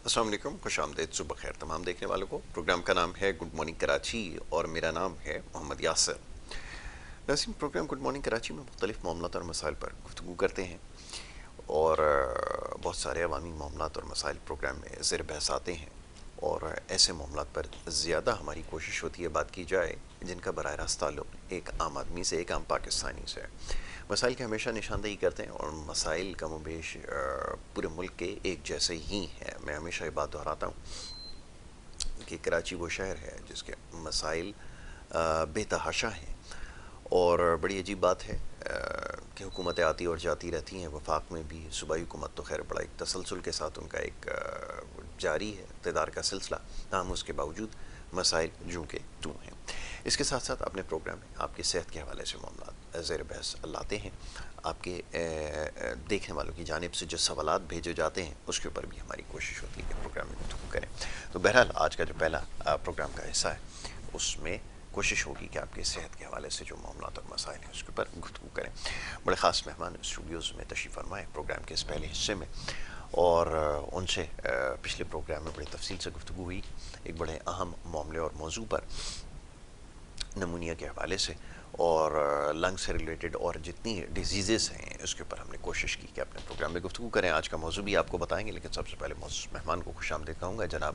अस्सलाम वालेकुम, खुशामदीद, सुबह खैर तमाम देखने वालों को। प्रोग्राम का नाम है गुड मॉर्निंग कराची और मेरा नाम है मोहम्मद यासर। नाज़रीन, प्रोग्राम गुड मॉर्निंग कराची में मुख्तलिफ मामलात और मसाइल पर गुफ्तगू करते हैं और बहुत सारे अवामी मामलात और मसाइल प्रोग्राम में ज़ेर बहस आते हैं और ऐसे मामलात पर ज़्यादा हमारी कोशिश होती है बात की जाए जिनका बराह रास्त ताल्लुक़ एक आम आदमी से, एक आम पाकिस्तानी से। मसाइल की हमेशा निशानदेही करते हैं और मसाइल कम व बेश पूरे मुल्क के एक जैसे ही हैं। मैं हमेशा ये बात दोहराता हूँ कि कराची वो शहर है जिसके मसाइल बेतहाशा हैं और बड़ी अजीब बात है कि हुकूमतें आती और जाती रहती हैं। वफाक में भी सूबाई हुकूमत तो खैर बड़ा एक तसलसल के साथ उनका एक जारी है इक़्तिदार का सिलसिला, ताहम उसके बावजूद मसाइल जूं के तूं हैं। इसके साथ साथ अपने प्रोग्राम में आपकी सेहत के हवाले से मामला ज़ेर बहस लाते हैं। आपके देखने वालों की जानिब से जो सवालात भेजे जाते हैं उसके ऊपर भी हमारी कोशिश होती है कि प्रोग्राम में गुफ्तगू करें। तो बहरहाल आज का जो पहला प्रोग्राम का हिस्सा है उसमें कोशिश होगी कि आपके सेहत के हवाले से जो मामलात और मसाइल हैं उसके ऊपर गुफ्तगू करें। बड़े ख़ास मेहमान स्टूडियोज़ में तशरीफ़ फरमाए प्रोग्राम के इस पहले हिस्से में और उनसे पिछले प्रोग्राम में बड़ी तफसील से गुफ्तगू हुई एक बड़े अहम मामले और मौजू पर, नमूनिया के हवाले से और लंग से रिलेटेड और जितनी डिजीज़ हैं उसके ऊपर हमने कोशिश की कि अपने प्रोग्राम में गुफ्तगू करें। आज का मौजू भी आपको बताएंगे, लेकिन सबसे पहले मेहमान को खुशामदीद कहूँगा। जनाब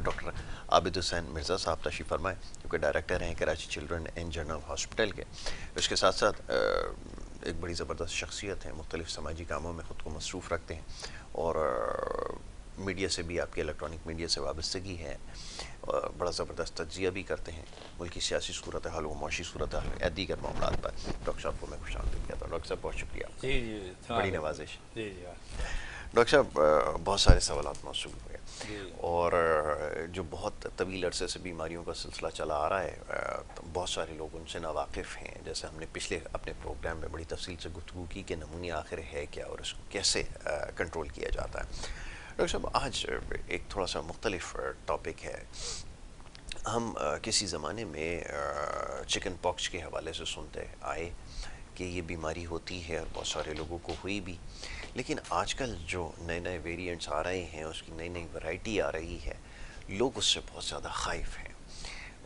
डॉक्टर आबिद हुसैन मिर्ज़ा साहब तशरीफ़ फरमाएँ, जो कि डायरेक्टर हैं Karachi children and general hospital के। इसके साथ साथ एक बड़ी ज़बरदस्त शख्सियत है, मुख्तलिफ़ समाजी कामों में ख़ुद को मसरूफ़ रखते हैं और मीडिया से भी, आपके इलेक्ट्रॉनिक मीडिया से वाबस्तगी है, बड़ा ज़बरदस्त तज्ज़िया भी करते हैं मुल्क की सियासी सूरत हाल व मुआशी सूरत हाल या दीगर मामला पर। डॉक्टर साहब को मैं खुशामदीद कहता हूँ। डॉक्टर साहब बहुत शुक्रिया आपका। जी जी, बड़ी नवाजिश। जी जी डॉक्टर साहब बहुत सारे सवालात मौसूल हुए जी और जो बहुत तवील अरसे से बीमारियों का सिलसिला चला आ रहा है, तो बहुत सारे लोग उनसे नावाकिफ़ हैं। जैसे हमने पिछले अपने प्रोग्राम में बड़ी तफसील से गुफ्तगू की कि नमूनिया आखिर है क्या और इसको कैसे कंट्रोल किया जाता है। डॉक्टर साहब, आज एक थोड़ा सा मुख्तलिफ टॉपिक है। हम किसी ज़माने में चिकन पॉक्स के हवाले से सुनते आए कि ये बीमारी होती है और बहुत सारे लोगों को हुई भी, लेकिन आजकल जो नए नए वेरिएंट्स आ रहे हैं, उसकी नई नई वैरायटी आ रही है, लोग उससे बहुत ज़्यादा ख़ाइफ़ हैं।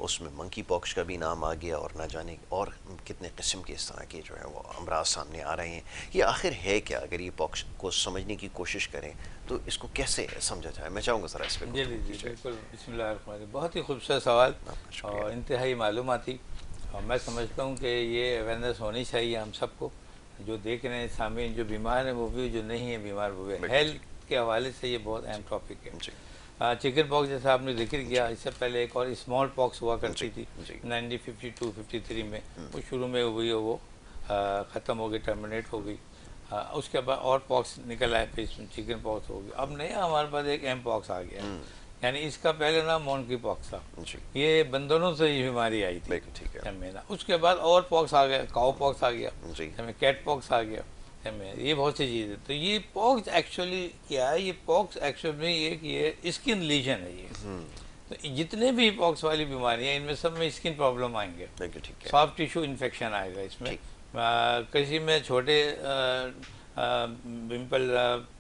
उसमें मंकी पॉक्स का भी नाम आ गया और ना जाने और कितने किस्म के इस तरह के जो है वो अमराज सामने आ रहे हैं। ये आखिर है क्या? अगर ये पॉक्स को समझने की कोशिश करें तो इसको कैसे समझा जाए? मैं चाहूँगा ज़रा इस पर जी जी गुफ्तगू जी कीजिए। बिल्कुल। बिस्मिल्लाहिर्रहमानिर्रहीम। बहुत ही खूबसूरत सवाल आपका शुक्रिया। और इंतहाई मालूमाती। और मैं समझता हूँ कि ये अवेयरनेस होनी चाहिए हम सबको, जो देख रहे हैं सामीन, जो बीमार हैं वो भी, जो नहीं है बीमार वो भी। बिल्कुल हेल्थ ठीक। के हवाले से ये बहुत अहम टॉपिक है। जी चिकन पॉक्स जैसा आपने जिक्र किया, जी इससे पहले एक और स्मॉल पॉक्स हुआ जी करती थी जी। 1952-53 में। वो शुरू में हुई, वो ख़त्म हो गई, टर्मिनेट हो गई। उसके बाद और पॉक्स निकल आए, फिर इसमें चिकन पॉक्स हो गई। अब नया हमारे पास एक एम पॉक्स आ गया है, यानी इसका पहले नाम मोंकी पॉक्स था। जी ये बंदरों से ये बीमारी आई थी बिल्कुल ठीक है। में ना। उसके बाद और पॉक्स आ गया, काऊ पॉक्स आ गया, जी कैट पॉक्स आ गया में। ये बहुत सी चीज़ें। तो ये पॉक्स एक्चुअली क्या है? ये पॉक्स एक्चुअली में ये स्किन लीजन है ये। तो जितने भी पॉक्स वाली बीमारियां, इनमें सब में स्किन प्रॉब्लम आएंगे, बिल्कुल ठीक है। सॉफ्ट टिश्यू इन्फेक्शन आएगा इसमें। ठीक। किसी में छोटे पिम्पल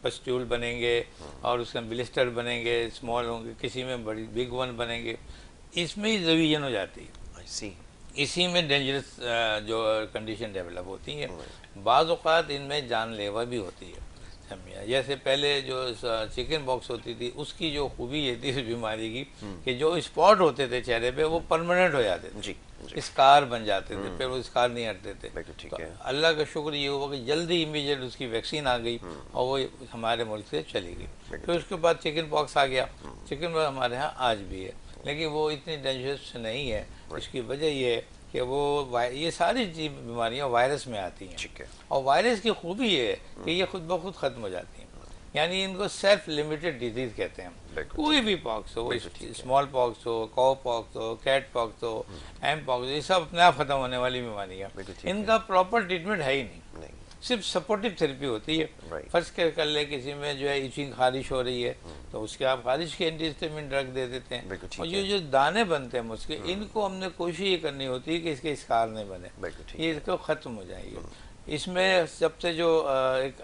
पस्ट्यूल बनेंगे और उसके ब्लिस्टर बनेंगे, स्मॉल होंगे। किसी में बड़ी बिग वन बनेंगे। इसमें ही डिवीजन हो जाती है। आई सी। इसी में डेंजरस जो कंडीशन डेवलप होती हैं। बाज़ औक़ात इनमें जानलेवा भी होती है, समझिए। जैसे पहले जो चिकन बॉक्स होती थी, उसकी जो खूबी ये थी इस बीमारी की कि जो स्पॉट होते थे चेहरे पे, वो परमानेंट हो जाते थे, जी जी स्कार बन जाते थे, फिर वो स्कार नहीं हटते थे। बिल्कुल ठीक तो है। अल्लाह का शुक्र ये हुआ कि जल्दी इमीडिएट उसकी वैक्सीन आ गई और वो हमारे मुल्क से चली गई। फिर उसके बाद चिकन पॉक्स आ गया। चिकन पॉक्स हमारे यहाँ आज भी है, लेकिन वो इतनी डेंजरस नहीं है। इसकी वजह ये है कि वो ये सारी बीमारियाँ वायरस में आती हैं, ठीक है। और वायरस की खूबी ये है कि ये खुद ब खुद ख़त्म हो जाती हैं। यानी इनको सेल्फ लिमिटेड डिजीज़ कहते हैं। बिल्कुल कोई भी पॉक्स हो, बिल्कुल ठीक है। स्मॉल पॉक्स हो, काऊ पॉक्स हो, कैट पॉक्स हो, एम पॉक्स, ये सब अपने आप ख़त्म होने वाली बीमारियाँ। बिल्कुल ठीक है। इनका प्रॉपर ट्रीटमेंट है ही नहीं, नहीं। सिर्फ सपोर्टिव थेरेपी होती है। राइट। फर्स्ट कर ले किसी में जो है इचिंग, खारिश हो रही है, तो उसके आप खारिश के एंटीहिस्टामिन ड्रग दे देते हैं। बिल्कुल ठीक और है। ये जो दाने बनते हैं मुझके, इनको हमने कोशिश ये करनी होती है कि इसके स्कार नहीं बने, बिल्कुल ठीक ये है। इसको ख़त्म हो जाएगी। इसमें सबसे जो एक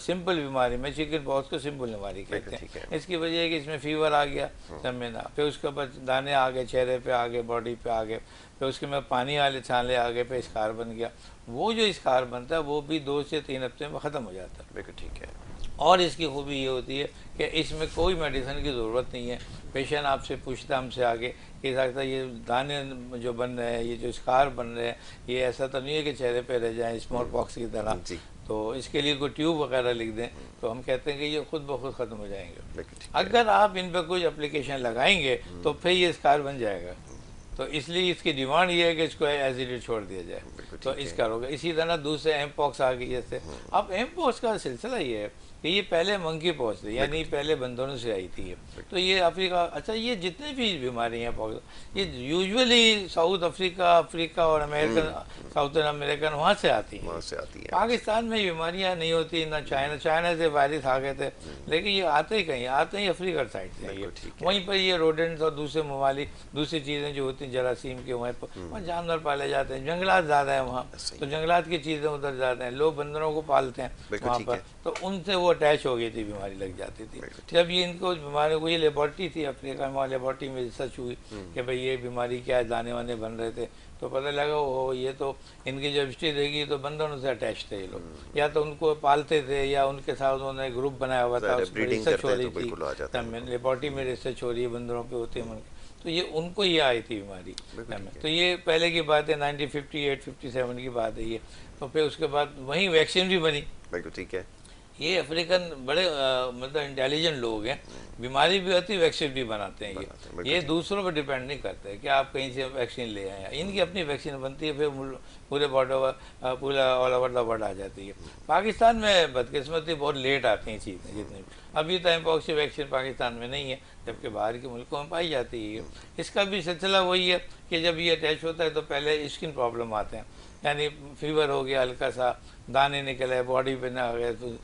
सिंपल बीमारी में चिकन पॉक्स को सिंपल बीमारी कहते ठीक हैं। इसकी वजह है कि इसमें फीवर आ गया समय ना, फिर उसके बाद दाने आ गए चेहरे पे, आ गए बॉडी पे, आ गए, फिर उसके में पानी वाले छाले आ गए, फिर स्कार बन गया। वो जो स्कार बनता है वो भी 2 से 3 हफ्ते में ख़त्म हो जाता है। बिल्कुल ठीक है। और इसकी खूबी ये होती है कि इसमें कोई मेडिसिन की ज़रूरत नहीं है। पेशेंट आपसे पूछता हमसे आगे कि डॉक्टर ये दाने जो बन रहे हैं, ये जो स्कार बन रहे हैं, ये ऐसा तो नहीं है कि चेहरे पे रह जाएं स्मॉल पॉक्स की तरह, जी। तो इसके लिए कोई ट्यूब वगैरह लिख दें, तो हम कहते हैं कि ये खुद ब खुद ख़त्म हो जाएंगे। बिल्कुल ठीक है। अगर आप इन पर कुछ एप्लीकेशन लगाएंगे तो फिर ये स्कार बन जाएगा। तो इसलिए इसकी डिमांड ये है कि इसको एज इट इज छोड़ दिया जाए, तो इसका होगा। इसी तरह दूसरे एम पॉक्स आ गई जैसे। अब एम पॉक्स का सिलसिला ये है कि ये पहले मंकी पॉक्स थी, यानी पहले बंदरों से आई थी ये। तो ये अफ्रीका, अच्छा ये जितने भी बीमारियाँ पॉक्स ये यूजुअली साउथ अफ्रीका और अमेरिकन, साउथर्न अमेरिकन वहाँ से आती हैं। वहाँ से आती है। पाकिस्तान में बीमारियाँ नहीं होती ना, चाइना से वायरस आ गए थे, लेकिन ये आते ही कहीं, आते ही अफ्रीका साइड से ये। वहीं पर ये रोडेंट्स और दूसरे मवाली, दूसरी चीज़ें जो होती हैं जरासीम के, वहाँ जानवर पाले जाते हैं, जंगलात ज़्यादा है वहाँ, तो जंगलात की चीज़ें उधर ज़्यादा हैं, लोग बंदरों को पालते हैं वहाँ पर, तो उनसे वो अटैच हो गई थी, बीमारी लग जाती थी। जब ये इनको बीमारी को, ये लेबॉर्ट्री थी अफ्रीका में, लेबॉर्ट्री में रिसर्च हुई कि भाई ये बीमारी क्या है, दाने वाने बन रहे थे, तो पता लगा वो ये तो इनकी जब हिस्ट्री देगी तो बंदरों से अटैच थे ये लोग, या तो उनको पालते थे या उनके साथ उन्होंने ग्रुप बनाया हुआ था, उसमें रिसर्च हो रही थी, लेबॉर्ट्री में रिसर्च हो रही है बंदरों पे होती है, तो ये उनको ये आई थी बीमारी। तो ये पहले की बात है, 1958-57 की बात है ये। तो फिर उसके बाद वहीं वैक्सीन भी बनी। बिल्कुल ठीक है। ये अफ्रीकन बड़े मतलब इंटेलिजेंट लोग हैं, बीमारी भी होती है वैक्सीन भी बनाते हैं ये दूसरों पर डिपेंड नहीं करते कि आप कहीं से वैक्सीन ले आए, इनकी अपनी वैक्सीन बनती है, फिर पूरे पूरा ऑल ओवर द वर्ल्ड आ जाती है। पाकिस्तान में बदकिस्मती बहुत लेट आती हैं चीज़ें जितनी, अभी तो एमपॉक्स की वैक्सीन पाकिस्तान में नहीं है, जबकि बाहर के मुल्कों में पाई जाती है। इसका भी सिलसिला वही है कि जब ये अटैच होता है तो पहले स्किन प्रॉब्लम आते हैं, यानी फीवर हो गया, हल्का सा दाने निकले, बॉडी पे ना गए, तो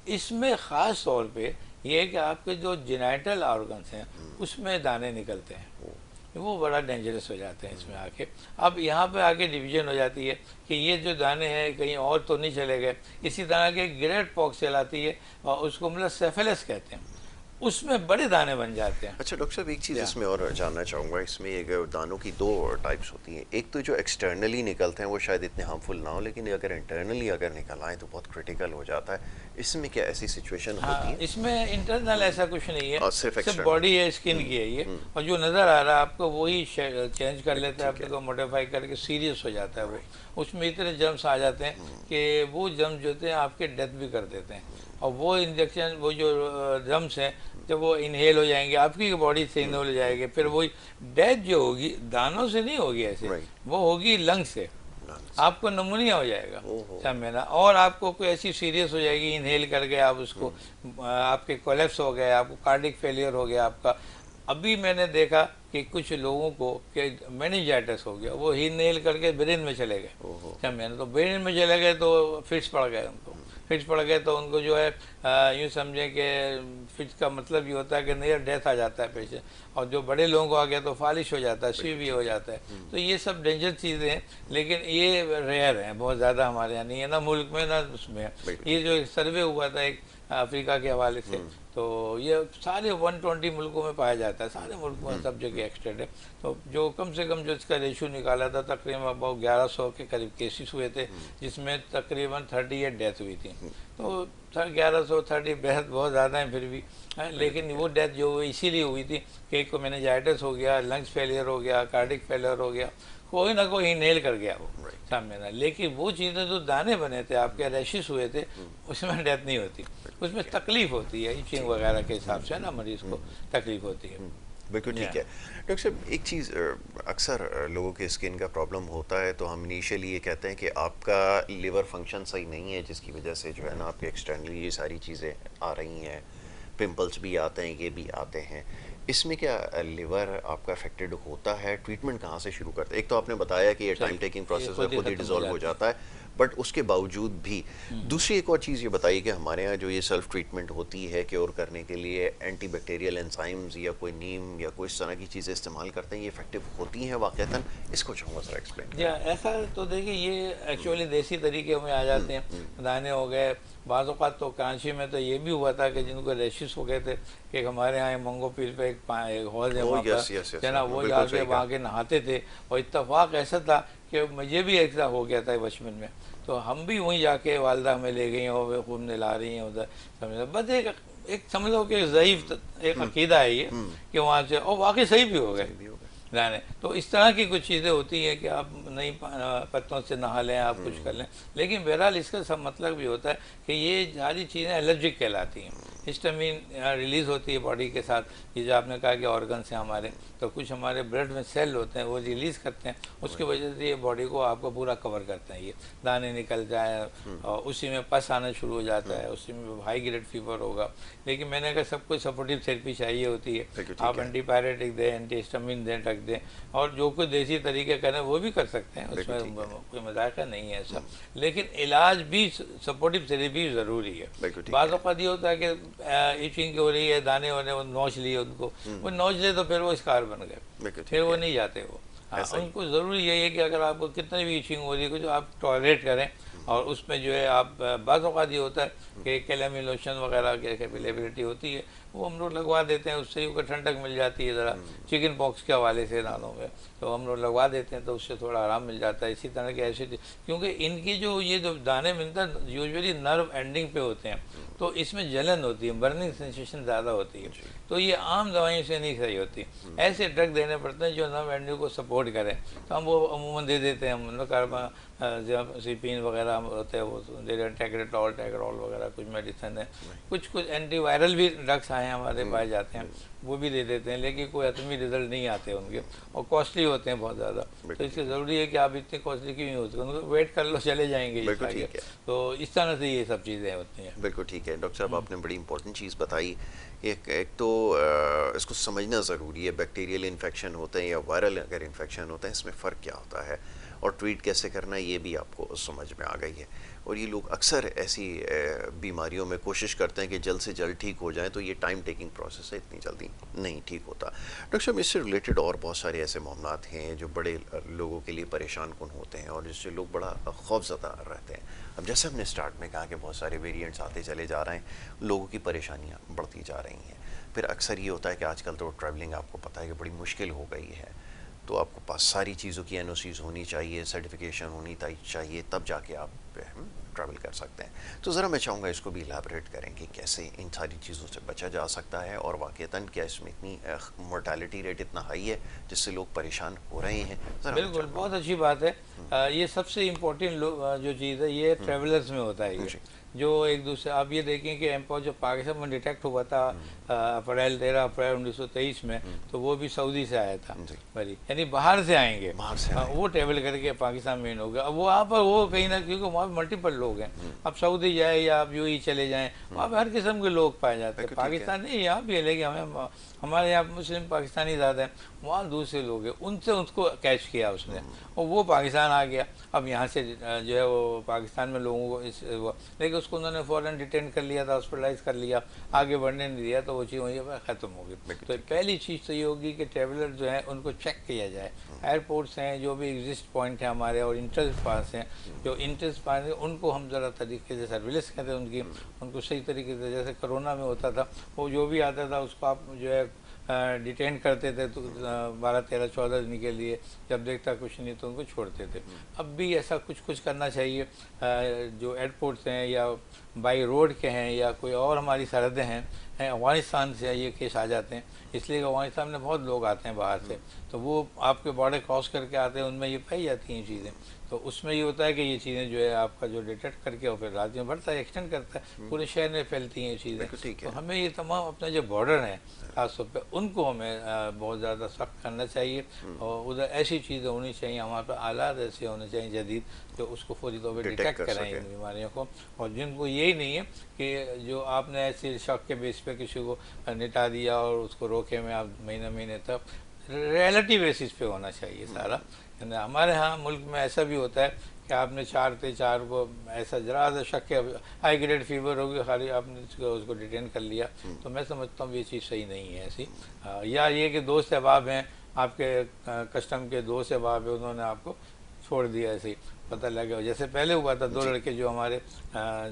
इसमें ख़ास तौर पे ये है कि आपके जो जेनिटल ऑर्गन्स हैं उसमें दाने निकलते हैं, वो बड़ा डेंजरस हो जाते हैं इसमें आके। अब यहाँ पे आके डिवीजन हो जाती है कि ये जो दाने हैं कहीं और तो नहीं चले गए। इसी तरह के ग्रेट पॉक्स चलाती है और उसको मतलब सेफेलस कहते हैं, उसमें बड़े दाने बन जाते हैं। अच्छा डॉक्टर साहब, एक चीज़ इसमें और जानना चाहूँगा, इसमें एक दानों की 2 टाइप्स होती हैं। एक तो जो एक्सटर्नली निकलते हैं वो शायद इतने हार्मफुल ना हो, लेकिन अगर इंटरनली अगर निकल आए तो बहुत क्रिटिकल हो जाता है। इसमें क्या ऐसी सिचुएशन होती है? इसमें इंटरनल ऐसा कुछ नहीं है, सिर्फ बॉडी है, स्किन की है ये, और जो नज़र आ रहा है आपको वही चेंज कर लेता है, आपको को मॉडिफाई करके सीरियस हो जाता है वो। उसमें इतने जर्म्स आ जाते हैं कि वो जर्म्स जो होते हैं आपके डेथ भी कर देते हैं, और वो इंजेक्शन, वो जो जर्म्स हैं जब वो इनहेल हो जाएंगे आपकी बॉडी से, इनहेल हो जाएंगे, फिर वही डेथ जो होगी दानों से नहीं होगी ऐसे, वो होगी लंग से, आपको नमूनिया हो जाएगा समझना, और आपको कोई ऐसी सीरियस हो जाएगी, इनहेल कर गए आप उसको, आपके कोलेप्स हो गए, आपको कार्डिक फेलियर हो गया आपका। अभी मैंने देखा कि कुछ लोगों को कि मेनिंजाइटिस हो गया, वो इनहेल करके ब्रेन में चले गए समझना, तो ब्रेन में चले गए तो फिट्स पड़ गए उनको, फिट्स पड़ गए तो उनको जो है यूँ समझें कि फिट्स का मतलब ये होता है कि नियर डेथ आ जाता है पेशेंट, और जो बड़े लोगों को आ गया तो फालिश हो जाता है, सीवी हो जाता है। तो ये सब डेंजर चीज़ें हैं, लेकिन ये रेयर हैं, बहुत ज़्यादा हमारे यहाँ नहीं है, ना मुल्क में ना उसमें। ये जो सर्वे हुआ था एक अफ्रीका के हवाले से, तो ये सारे 120 मुल्कों में पाया जाता है, सारे मुल्कों में सब जगह एक्सटेंड है। तो जो कम से कम जो इसका रेशो निकाला था, तकरीबन about 1100 के करीब केसेस हुए थे, जिसमें तकरीबन 38 डेथ हुई थी। तो 1130 बेहद बहुत ज़्यादा है फिर भी, लेकिन वो डेथ जो इसीलिए हुई थी कि एक को मेनिंजाइटिस हो गया, लंग्स फेलियर हो गया, कार्डिक फेलियर हो गया, कोई ना कोई इनहेल कर गया वो सामने ना। लेकिन वो चीज़ें जो दाने बने थे आपके, रैशेस हुए थे, उसमें डेथ नहीं होती, उसमें तकलीफ होती है, इचिंग वगैरह के हिसाब से ना मरीज को तकलीफ होती है। बिल्कुल ठीक है। डॉक्टर साहब, एक चीज़ अक्सर लोगों के स्किन का प्रॉब्लम होता है, तो हम इनिशियली ये कहते हैं कि आपका लिवर फंक्शन सही नहीं है, जिसकी वजह से जो है ना आपके एक्सटर्नली ये सारी चीज़ें आ रही हैं, पिंपल्स भी आते हैं, ये भी आते हैं। इसमें क्या लिवर आपका अफेक्टेड होता है? ट्रीटमेंट कहाँ से शुरू करते हैं? एक तो आपने बताया कि ये टाइम टेकिंग प्रोसेस है, खुद ही डिसॉल्व हो जाता है, बट उसके बावजूद भी दूसरी एक और चीज़ ये बताइए कि हमारे यहाँ जो ये सेल्फ ट्रीटमेंट होती है क्योर करने के लिए एंटी बैक्टीरियल एंजाइम्स या कोई नीम या कोई इस तरह की चीज़ें इस्तेमाल करते हैं, ये इफेक्टिव होती हैं वाक़तन? इसको चाहूँगा सर एक्सप्लेन। या ऐसा तो देखिए ये एक्चुअली देसी तरीके में आ जाते हैं, दाने हो गए। बाज़ औक़ात तो कराची में तो ये भी हुआ था कि जिनको रैशेस हो गए थे, कि हमारे यहाँ मंगो पीर पे एक हौज है, वहाँ पर है ना, वो जाके वहाँ के नहाते थे। और इत्तेफाक ऐसा था कि मुझे भी ऐसा हो गया था बचपन में, तो हम भी वहीं जाके वालदा हमें ले गई और वे खूब नहला रही हैं उधर, समझ। बस एक समझ लो कि ज़ईफ़ एक अकीदा है ये कि वहाँ से, और वाकई सही भी हो गए लाने। तो इस तरह की कुछ चीज़ें होती हैं कि आप नई पत्तों से नहा लें, आप कुछ कर लें, लेकिन बहरहाल इसका सब मतलब भी होता है कि ये सारी चीज़ें एलर्जिक कहलाती हैं। हिस्टामिन रिलीज़ होती है बॉडी के साथ, ये जो आपने कहा कि ऑर्गन्स हैं हमारे, तो कुछ हमारे ब्लड में सेल होते हैं वो रिलीज़ करते हैं, उसकी वजह से ये बॉडी को आपको पूरा कवर करते हैं, ये दाने निकल जाए और उसी में पस आना शुरू हो जाता है, उसी में हाई ग्रेड फीवर होगा। लेकिन मैंने कहा सब कुछ सपोर्टिव थेरेपी चाहिए होती है, आप एंटीपायरेटिक दें, एंटी हिस्टामिन दें, रख दें, और जो कुछ देसी तरीके करें वो भी कर सकते हैं, उसमें कोई मजाका नहीं है ऐसा। लेकिन इलाज भी सपोर्टिव थेरेपी ज़रूरी है। बाज़ औक़ात ये होता है कि इचिंग हो रही है, दाने होने, वो नोच लिए उनको, वो नोच ले तो फिर वो स्कार बन गए, फिर वो नहीं जाते वो। हाँ, उनको ज़रूरी यही है कि अगर आपको कितनी भी इचिंग हो रही है कुछ, आप टॉलरेट करें, और उसमें जो है आप बाज़ औक़ात ये होता है कि कैलेमी लोशन वगैरह की अवेलेबिलिटी होती है, वो हम लोग लगवा देते हैं, उससे ही ठंडक मिल जाती है ज़रा, चिकन पॉक्स के हवाले से दानों में, तो हम लोग लगवा देते हैं तो उससे थोड़ा आराम मिल जाता है। इसी तरह के ऐसे, क्योंकि इनकी जो ये जो दाने मिलता है यूजुअली नर्व एंडिंग पे होते हैं, तो इसमें जलन होती है, बर्निंग सेंसेशन ज़्यादा होती है, तो ये आम दवाइयों से नहीं सही होती। ऐसे ड्रग देने पड़ते हैं जो नर्व एंडिंग को सपोर्ट करें, तो हम वो अमूमन दे देते हैं। हम कार्बासिपिन वगैरह होते हैं वो दे रहे हैं, टैगरेटॉल वगैरह कुछ मेडिसिन है, कुछ एंटीवायरल भी ड्रग्स आए हैं हमारे पास जाते हैं, वो भी दे देते हैं, लेकिन कोई अतमी रिजल्ट नहीं आते उनके, और कॉस्टली होते हैं बहुत ज़्यादा। तो इसलिए ज़रूरी है कि आप इतने कॉस्टली क्यों नहीं होते, उनको वेट कर लो, चले जाएंगे। तो इस तरह से ये सब चीज़ें होती हैं। बिल्कुल ठीक है डॉक्टर साहब, आपने बड़ी इंपॉर्टेंट चीज़ बताई। एक तो इसको समझना ज़रूरी है, बैक्टीरियल इन्फेक्शन होते हैं या वायरल अगर इन्फेक्शन होता है, इसमें फ़र्क क्या होता है और ट्रीट कैसे करना है, ये भी आपको समझ में आ गई है। और ये लोग अक्सर ऐसी बीमारियों में कोशिश करते हैं कि जल्द से जल्द ठीक हो जाए, तो ये टाइम टेकिंग प्रोसेस है, इतनी जल्दी नहीं ठीक होता। डॉक्टर साहब, इससे रिलेटेड और बहुत सारे ऐसे मामलात हैं जो बड़े लोगों के लिए परेशान कुन होते हैं और जिससे लोग बड़ा खौफज़दा रहते हैं। अब जैसे हमने स्टार्ट में कहा कि बहुत सारे वेरिएंट्स आते चले जा रहे हैं, लोगों की परेशानियाँ बढ़ती जा रही हैं। फिर अक्सर ये होता है कि आजकल तो ट्रैवलिंग आपको पता है कि बड़ी मुश्किल हो गई है, तो आपको पास सारी चीज़ों की एनओसीज़ होनी चाहिए, सर्टिफिकेशन होनी चाहिए, तब जाके आप ट्रैवल कर सकते हैं। तो ज़रा मैं चाहूँगा इसको भी इलाबरेट करें कि कैसे इन सारी चीज़ों से बचा जा सकता है, और वाक़ईतन क्या इसमें इतनी मोर्टालिटी रेट इतना हाई है जिससे लोग परेशान हो रहे हैं? बिल्कुल, बहुत अच्छी बात है। ये सबसे इम्पोर्टेंट जो चीज़ है ये ट्रेवलर्स में होता है, ये जो एक दूसरे, आप ये देखें कि एम्पोक्स जो पाकिस्तान में डिटेक्ट हुआ था 13 अप्रैल 1923 में, तो वो भी सऊदी से आया था भाई, यानी बाहर से आएंगे, वो ट्रेवल करके पाकिस्तान में हो गया। अब वो वहाँ पर वो कहीं ना, क्योंकि वहाँ पर मल्टीपल लोग हैं, अब सऊदी जाए या आप यूं ही चले जाएँ, वहाँ पर हर किस्म के लोग पाए जाते हैं। पाकिस्तान नहीं, यहाँ भी है, लेकिन हमारे यहाँ मुस्लिम पाकिस्तानी ज़्यादा हैं, वहाँ दूसरे लोग हैं, उनसे उसको कैच किया उसने, और वो पाकिस्तान आ गया। अब यहाँ से जो है वो पाकिस्तान में लोगों को लेकिन उसको उन्होंने फ़ौरन डिटेन कर लिया था, हॉस्पिटलाइज कर लिया, आगे बढ़ने नहीं दिया, तो वो चीज़ वहीं पर ख़त्म हो गई। तो पहली चीज़ तो ये होगी कि ट्रेवलर जो है उनको चेक किया जाए। एयरपोर्ट्स हैं, जो भी एग्जिस्ट पॉइंट है हमारे, और इंटरेस्ट पास हैं, जो इंटरेस्ट पास है उनको हम ज़रा तरीके से सर्विलेंस करते हैं उनकी, उनको सही तरीके से, जैसे कोरोना में होता था, वो जो भी आता था उसको आप जो है डिटेन करते थे, तो 12, 13, 14 दिन के लिए, जब देखता कुछ नहीं तो उनको छोड़ते थे। अब भी ऐसा कुछ करना चाहिए। जो एयरपोर्ट्स हैं या बाई रोड के हैं या कोई और हमारी सरहदें हैं, अफ़गानिस्तान से ये केस आ जाते हैं, इसलिए अफ़गानिस्तान में बहुत लोग आते हैं बाहर से, तो वो आपके बॉर्डर क्रॉस करके आते हैं, उनमें ये पाई जाती हैं चीज़ें। तो उसमें ये होता है कि ये चीज़ें जो है आपका जो डिटेक्ट करके और फिर राज्य में बढ़ता है, एक्सटेंड करता है, पूरे शहर में फैलती हैं ये चीज़ें। तो हमें ये तमाम अपने जो बॉर्डर हैं खासतौर पर, उनको हमें बहुत ज़्यादा सख्त करना चाहिए, और उधर ऐसी चीज़ें होनी चाहिए, हमारे पास आलात ऐसे होने चाहिए जदीद, जो उसको फौरी तौर पर डिटेक्ट कराएँ इन बीमारियों को। और जिनको यही नहीं है कि जो आपने ऐसे शक के बेस पे किसी को निटा दिया और उसको रोके में आप महीने तक, रियलिटी बेसिस पे होना चाहिए सारा। हमारे यहाँ मुल्क में ऐसा भी होता है कि आपने 4 थे, 4 को ऐसा जरा सा शक है हाई ग्रेड फीवर होगी, खाली आपने उसको डिटेन कर लिया, तो मैं समझता हूँ ये चीज़ सही नहीं है ऐसी। या ये कि दोस्त अहबाब हैं आपके, कस्टम के दोस्त अहबाब है, उन्होंने आपको छोड़ दिया ऐसे ही, पता लगा जैसे पहले हुआ था 2 लड़के जो हमारे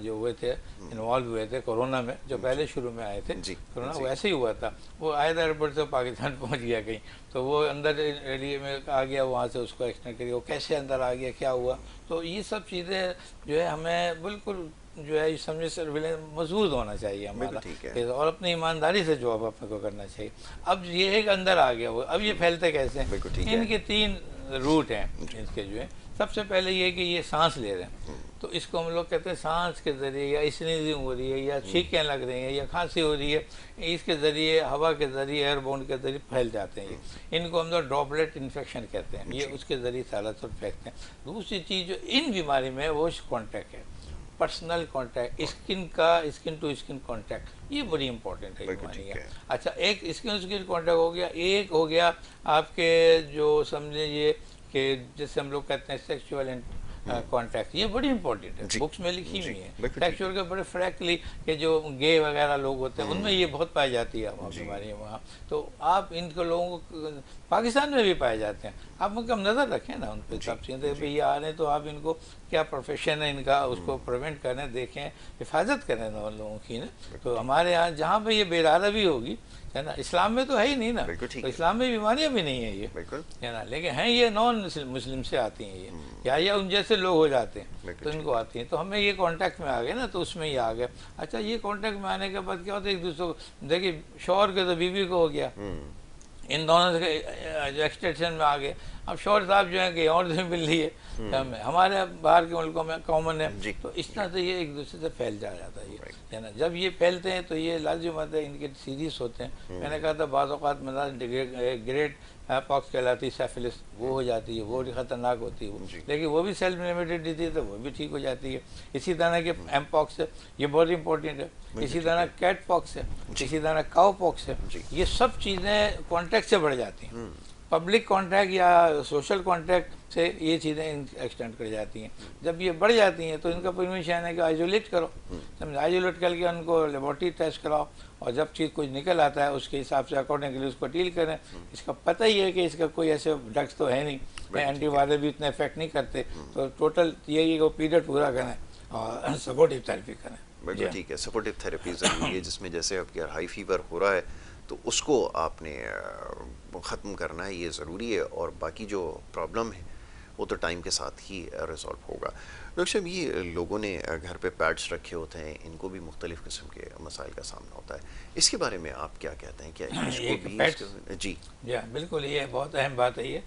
जो हुए थे, इन्वॉल्व हुए थे कोरोना में, जो पहले शुरू में आए थे कोरोना, वैसे ही हुआ था। वो आया था एयरपोर्ट से पाकिस्तान पहुंच गया कहीं, तो वो अंदर एरिया में आ गया, वहाँ से उसको एक्सटेंड करिए, वो कैसे अंदर आ गया, क्या हुआ। तो ये सब चीज़ें जो है हमें बिल्कुल जो है समझे सर्विलेंस मजबूत होना चाहिए हमारा, और अपनी ईमानदारी से जॉब अपने को करना चाहिए। अब ये एक अंदर आ गया वो, अब ये फैलते कैसे हैं, इनके 3 रूट हैं इसके जो है। सबसे पहले ये कि ये सांस ले रहे हैं, तो इसको हम लोग कहते हैं सांस के ज़रिए, या स्नीजिंग हो रही है, या छींकें लग रही हैं, या खांसी हो रही है, इसके ज़रिए, हवा के ज़रिए, एयरबोर्न के ज़रिए फैल जाते हैं ये। इनको हम लोग ड्रॉपलेट इन्फेक्शन कहते हैं, ये उसके ज़रिए सारा सब फेंकते हैं। दूसरी चीज़ जो इन बीमारी में वो कॉन्टैक्ट है, पर्सनल कॉन्टैक्ट, स्किन का स्किन टू स्किन कॉन्टैक्ट, ये बड़ी इंपॉर्टेंट है बीमारी है। अच्छा, एक स्किन टू स्किन कॉन्टैक्ट हो गया, एक हो गया आपके जो समझे ये कि जैसे हम लोग कहते हैं सेक्सुअल कॉन्टैक्ट, ये बड़ी इंपॉर्टेंट है, बुक्स में लिखी हुई है। सेक्सुअल के बड़े फ्रैंकली के जो गे वगैरह लोग होते हैं उनमें ये बहुत पाई जाती है वहाँ बीमारी वहाँ। तो आप इनको लोगों को पाकिस्तान में भी पाए जाते हैं, आप कम नज़र रखें ना उन पर, सब चीज़ें भाई ये आ रहे हैं, तो आप इनको क्या प्रोफेशन है इनका, उसको प्रिवेंट करें, देखें, हिफाजत करें ना उन लोगों की ना। तो हमारे यहाँ जहाँ पर ये बेरारा भी होगी है ना, इस्लाम में तो है ही नहीं ना, तो इस्लाम में बीमारियाँ भी नहीं है ये है ना, लेकिन हैं ये नॉन मुस्लिम से आती हैं ये, या उन जैसे लोग हो जाते हैं तो इनको आती हैं। तो हमें ये कांटेक्ट में आ गए ना, तो उसमें ही आ गए। अच्छा, ये कांटेक्ट में आने के बाद क्या होता है, एक दूसरे को देखिए, शौहर के तो बीवी को हो गया, इन दोनों के एक्सटेंशन में आ गए। अब शौहर साहब जो है कि और से मिल रही है, हमारे बाहर के मुल्कों में कॉमन है, तो इस तरह से ये एक दूसरे से फैल जा जाता है ये है ना। जब ये फैलते हैं तो ये लाजिम बात है, इनके सीरियस होते हैं। मैंने कहा था बाज़ औक़ात में ग्रेट पॉक्स कहलाती है, सेफिलिस, वो हो जाती है, वो बड़ी ख़तरनाक होती है वो, लेकिन वो भी सेल्फ लिमिटेड थी तो वो भी ठीक हो जाती है। इसी तरह के एम पॉक्स है, ये बहुत इंपॉर्टेंट है। इसी तरह कैट पॉक्स है, इसी तरह काउ पॉक्स है। ये सब चीज़ें कॉन्टैक्ट से बढ़ जाती हैं, पब्लिक कॉन्टैक्ट या सोशल कॉन्टैक्ट से ये चीज़ें एक्सटेंड कर जाती हैं। जब ये बढ़ जाती हैं तो इनका परमिशन है कि आइसोलेट करो, समझ, आइसोलेट करके उनको लेबॉर्ट्री टेस्ट कराओ, और जब चीज़ कुछ निकल आता है उसके हिसाब से अकॉर्डिंगली उसको डील करें। इसका पता ही है कि इसका कोई ऐसे ड्रग्स तो है नहीं, एंटीवायरल भी इतने इफेक्ट नहीं करते, तो टोटल यही वो पीरियड पूरा करें और सपोर्टिव थेरेपी करें। बिल्कुल ठीक है, सपोर्टिव थेरेपी ज़रूरी है, जिसमें जैसे अब यार हाई फीवर हो रहा है तो उसको आपने ख़त्म करना है, ये ज़रूरी है, और बाकी जो प्रॉब्लम है वो तो टाइम के साथ ही रिजॉल्व होगा। डॉक्टर साहब, ये लोगों ने घर पे पैड्स रखे होते हैं, इनको भी मुख्तलिफ़ किस्म के मसाइल का सामना होता है, इसके बारे में आप क्या कहते हैं, क्या इसको भी जी बिल्कुल, ये बहुत अहम बात है ये।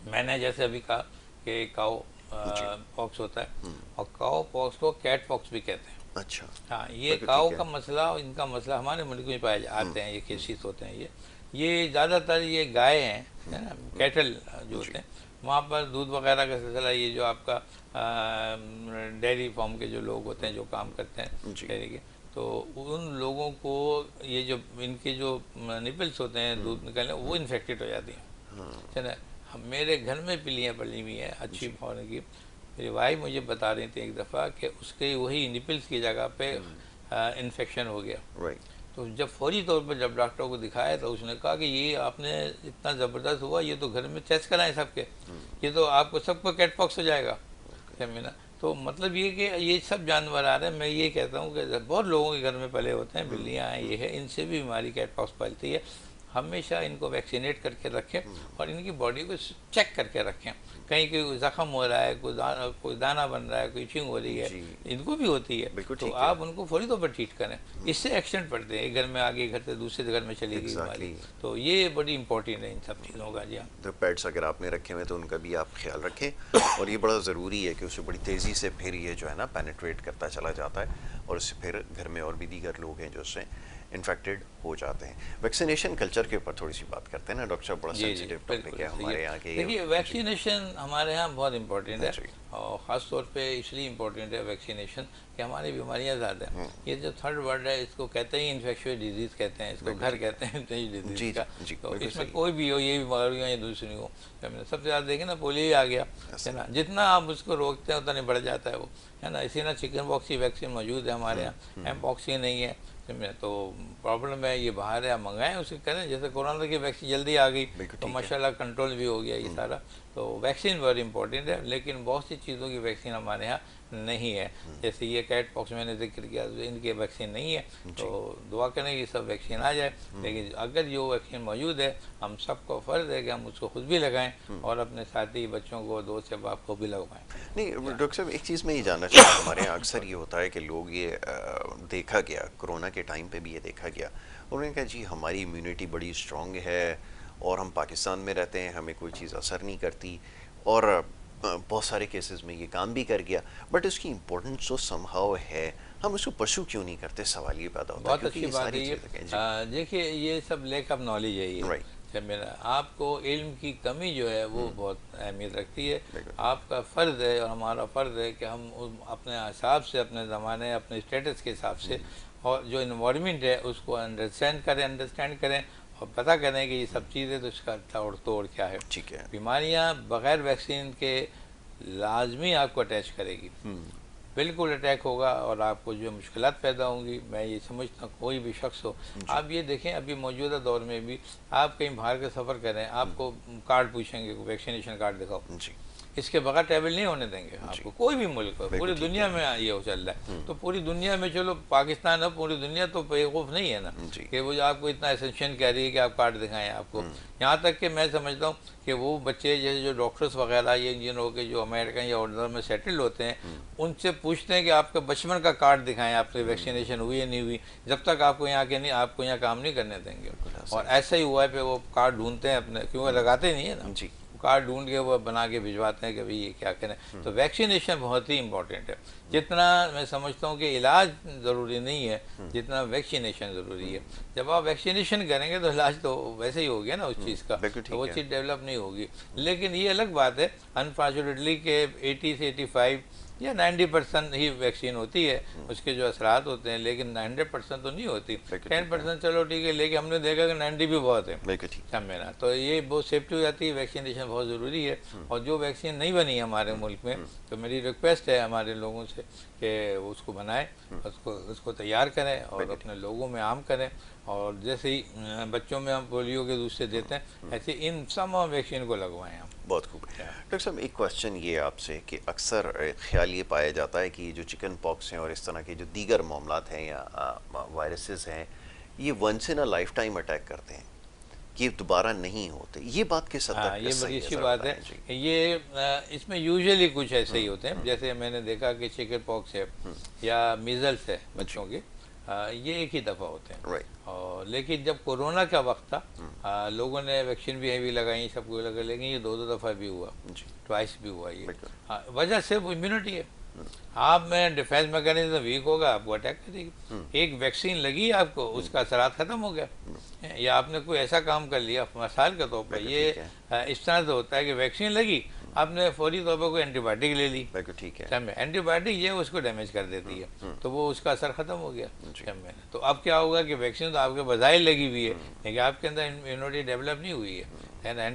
मैंने जैसे अभी कहा कि काउ पॉक्स होता है, और काउ पॉक्स को कैट पॉक्स भी कहते हैं। अच्छा, हाँ, ये काऊ का मसला और इनका मसला हमारे मुल्क में पाए आते हैं, ये केसेस होते हैं। ये ज़्यादातर ये गाय हैं है ना, कैटल जो होते हैं, वहाँ पर दूध वगैरह का सिलसिला, ये जो आपका डेयरी फार्म के जो लोग होते हैं जो काम करते हैं डेयरी के, तो उन लोगों को ये जो इनके जो निपल्स होते हैं दूध निकलने, वो इन्फेक्टेड हो जाती हैं है ना। मेरे घर में बिल्लियाँ पली हुई हैं अच्छी फॉरन की, मेरी वाइफ मुझे बता रही थी एक दफ़ा कि उसके वही निपल्स की जगह पे इन्फेक्शन हो गया। तो जब फौरी तौर पर जब डॉक्टर को दिखाया तो उसने कहा कि ये आपने इतना ज़बरदस्त हुआ, ये तो घर में टेस्ट कराएं सबके, ये तो आपको सबको कैट पॉक्स हो जाएगा ना। तो मतलब ये कि ये सब जानवर आ रहे हैं। मैं ये कहता हूँ कि बहुत लोगों के घर में पले होते हैं, बिल्लियाँ हैं, ये है, इनसे भी बीमारी कैट पॉक्स फैलती है। हमेशा इनको वैक्सीनेट करके रखें और इनकी बॉडी को चेक करके रखें, कहीं कोई ज़ख़म हो रहा है, कोई दाना बन रहा है, कोई इचिंग हो रही है, इनको भी होती है, तो आप उनको फौरी तौर पर ट्रीट करें। इससे एक्सीडेंट पड़ते हैं, एक घर में आ गई, घर से दूसरे घर में चली गई बीमारी, तो ये बड़ी इंपॉर्टेंट है इन सब चीज़ों का। जी हाँ, तो पेट्स अगर आपने रखे हुए तो उनका भी आप ख्याल रखें, और ये बड़ा ज़रूरी है कि उसे बड़ी तेज़ी से फिर ये जो है ना पेनिट्रेट करता चला जाता है, और उससे फिर घर में और भी दीगर लोग हैं जो उससे इन्फेक्टेड हो जाते हैं। वैक्सीनेशन कल्चर के ऊपर थोड़ी सी बात करते हैं ना डॉक्टर साहब, बड़ा जी जी सेंसिटिव टॉपिक बिल्कुल है सही हमारे है। यहाँ के। देखिए जी वैक्सीनेशन हमारे यहाँ बहुत इम्पोर्टेंट है, जी। और ख़ास तौर पे इसलिए इम्पोर्टेंट है वैक्सीनेशन कि हमारी बीमारियाँ ज़्यादा हैं। ये जो थर्ड वर्ड है इसको कहते ही इन्फेक्शियस डिजीज़ कहते हैं, इसको बिल्कुल घर कहते हैं इन्फेक्शियस डिजीज़ जी का। जी जी, तो बिल्कुल इसमें सही। कोई भी हो, ये बीमारियाँ या दूसरी हो, सबसे ज़्यादा देखें ना पोलियो ही आ गया है ना, जितना आप उसको रोकते हैं उतना नहीं बढ़ जाता है वो, है ना। इसी ना चिकन पॉक्स की वैक्सीन मौजूद है हमारे यहाँ, एम पॉक्स की नहीं है, समझे। तो प्रॉब्लम है ये बाहर है, आप मंगाएं उसे करें, जैसे कोरोना की वैक्सीन जल्दी आ गई बिल्कुल तो ठीक है। माशाल्लाह कंट्रोल भी हो गया ये सारा। तो वैक्सीन बहुत इंपॉर्टेंट है, लेकिन बहुत सी चीज़ों की वैक्सीन हमारे यहाँ नहीं है। जैसे ये कैट पॉक्स मैंने जिक्र किया, तो इनकी वैक्सीन नहीं है, तो दुआ करें कि सब वैक्सीन आ जाए। लेकिन अगर जो वैक्सीन मौजूद है, हम सबको फ़र्ज़ है कि हम उसको खुद भी लगाएं और अपने साथी बच्चों को, दोस्त अहबाब को भी लगवाएं। नहीं डॉक्टर साहब, एक चीज़ मैं ये जानना चाहता हूँ, हमारे यहाँ अक्सर ये होता है कि लोग ये देखा गया कोरोना के टाइम पे भी ये देखा गया, उन्होंने कहा जी हमारी इम्यूनिटी बड़ी स्ट्रांग है और हम पाकिस्तान में रहते हैं, हमें कोई चीज़ असर नहीं करती, और बहुत सारे केसेस में ये काम भी कर गया, बट इसकी इम्पोर्टेंस जो समहाउ है, हम उसको परस्यू क्यों नहीं करते, सवाल ये पैदा होता है। बहुत क्योंकि अच्छी ये बात सारी है ये। चीज़ें जी देखिए ये सब लैक ऑफ नॉलेज है ये, राइट जब मेरा आपको इल्म की कमी जो है वो बहुत अहमियत रखती है। बिल्कुल आपका फ़र्ज़ है और हमारा फ़र्ज़ है कि हम अपने हिसाब से, अपने ज़माने, अपने स्टेटस के हिसाब से और जो इन्वायरमेंट है उसको अंडरस्टैंड करें और पता करें कि ये सब चीज़ें तो इसका तोड़ तोड़ क्या है। ठीक है। बीमारियाँ बग़ैर वैक्सीन के लाजमी आपको अटैच करेगी, बिल्कुल अटैक होगा और आपको जो मुश्किलात पैदा होंगी, मैं ये समझता हूँ कोई भी शख्स हो। आप ये देखें अभी मौजूदा दौर में भी आप कहीं बाहर का सफ़र करें, आपको कार्ड पूछेंगे, वैक्सीनेशन कार्ड दिखाओ, जी इसके बगैर ट्रैवल नहीं होने देंगे आपको, कोई भी मुल्क हो, पूरी ठीक दुनिया में ये हो चल रहा है। तो पूरी दुनिया में, चलो पाकिस्तान है, पूरी दुनिया तो बेवकूफ़ नहीं है ना जी कि वो जो आपको इतना एसेंशन कह रही है कि आप कार्ड दिखाएं आपको। यहाँ तक कि मैं समझता हूँ कि वो बच्चे जैसे जो डॉक्टर्स वगैरह, ये इंजीनियर हो के जो अमेरिका या उधर में सेटल होते हैं, उनसे पूछते हैं कि आपका बचपन का कार्ड दिखाएं, आपकी वैक्सीनेशन हुई या नहीं हुई, जब तक आपको यहाँ के नहीं, आपको यहाँ काम नहीं करने देंगे। और ऐसा ही हुआ है, पे वो कार्ड ढूंढते हैं अपने, क्योंकि लगाते नहीं है ना, जी कार्ड ढूंढ के वो बना के भिजवाते हैं कि भाई ये क्या करें। तो वैक्सीनेशन बहुत ही इंपॉर्टेंट है। जितना मैं समझता हूँ कि इलाज ज़रूरी नहीं है, जितना वैक्सीनेशन ज़रूरी है। जब आप वैक्सीनेशन करेंगे तो इलाज तो वैसे ही हो गया ना उस चीज़ का, तो वो चीज़ डेवलप नहीं होगी। लेकिन ये अलग बात है अनफॉर्चुनेटली कि 80 से 85 या 90% ही वैक्सीन होती है, उसके जो असरात होते हैं, लेकिन 100% तो नहीं होती। 10% चलो ठीक है, लेकिन हमने देखा कि 90 भी बहुत है, बिल्कुल ठीक। मेरा तो ये बहुत सेफ्टी हो जाती है। वैक्सीनेशन बहुत ज़रूरी है। और जो वैक्सीन नहीं बनी है हमारे मुल्क में, तो मेरी रिक्वेस्ट है हमारे लोगों से कि उसको बनाएं, उसको तैयार करें और अपने लोगों में आम करें। और जैसे ही बच्चों में हम पोलियो के दूसरे देते हैं, ऐसे इन सब वैक्सीन को लगवाएं हम। बहुत खूब। डॉक्टर साहब, एक क्वेश्चन ये आपसे कि अक्सर ख्याल ये पाया जाता है कि जो चिकन पॉक्स हैं और इस तरह के जो दीगर मामलात हैं या वायरसेस हैं, ये once in a lifetime attack करते हैं, कि दोबारा नहीं होते। ये बात किस हद तक ये सही बड़ी है, अच्छी जरा बात बताएं जी। है। ये इसमें यूजुअली कुछ ऐसे ही होते हैं, जैसे मैंने देखा कि चिकन पॉक्स है या मीजल्स है बच्चों के, ये एक ही दफ़ा होते हैं। राइट और लेकिन जब कोरोना का वक्त था, लोगों ने वैक्सीन भी लगाई, सबको लगा, लेकिन ये दो दफ़ा भी हुआ, जी ट्वाइस भी हुआ ये। बिल्कुल। वजह सिर्फ इम्यूनिटी है। आप में डिफेंस मैकेनिज्म वीक होगा, आपको अटैक करेगी। एक वैक्सीन लगी आपको, उसका असरात ख़त्म हो गया, या आपने कोई ऐसा काम कर लिया मिसाल के तौर पर, ये इस तरह से होता है कि वैक्सीन लगी, आपने फौरी तौर पर कोई एंटीबायोटिक ले ली, बिल्कुल ठीक है। एंटीबायोटिक ये उसको डैमेज कर देती है, तो वो उसका असर ख़त्म हो गया। तो अब क्या होगा कि वैक्सीन तो आपके बजाय लगी हुई है, लेकिन आपके अंदर इम्यूनिटी डेवलप नहीं हुई है ना,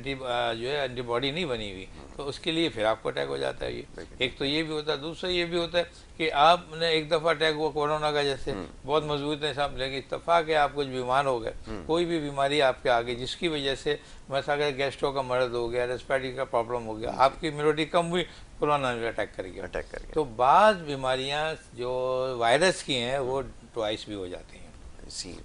जो है एंटीबॉडी नहीं बनी हुई, तो उसके लिए फिर आपको अटैक हो जाता है। ये एक तो ये भी होता है, दूसरा ये भी होता है कि आपने एक दफ़ा अटैक हुआ कोरोना का, जैसे बहुत मजबूत है सब, लेकिन इत्तफाक है आप कुछ बीमार हो गए, कोई भी बीमारी आपके आगे जिसकी वजह से मसा अगर गैस्ट्रो का मर्द हो गया, रेस्पिरेटरी का प्रॉब्लम हो गया, आपकी इम्यूनिटी कम हुई, कोरोना में अटैक कर गया। तो बाज़ बीमारियाँ जो वायरस की हैं वो ट्वाइस भी हो जाती हैं,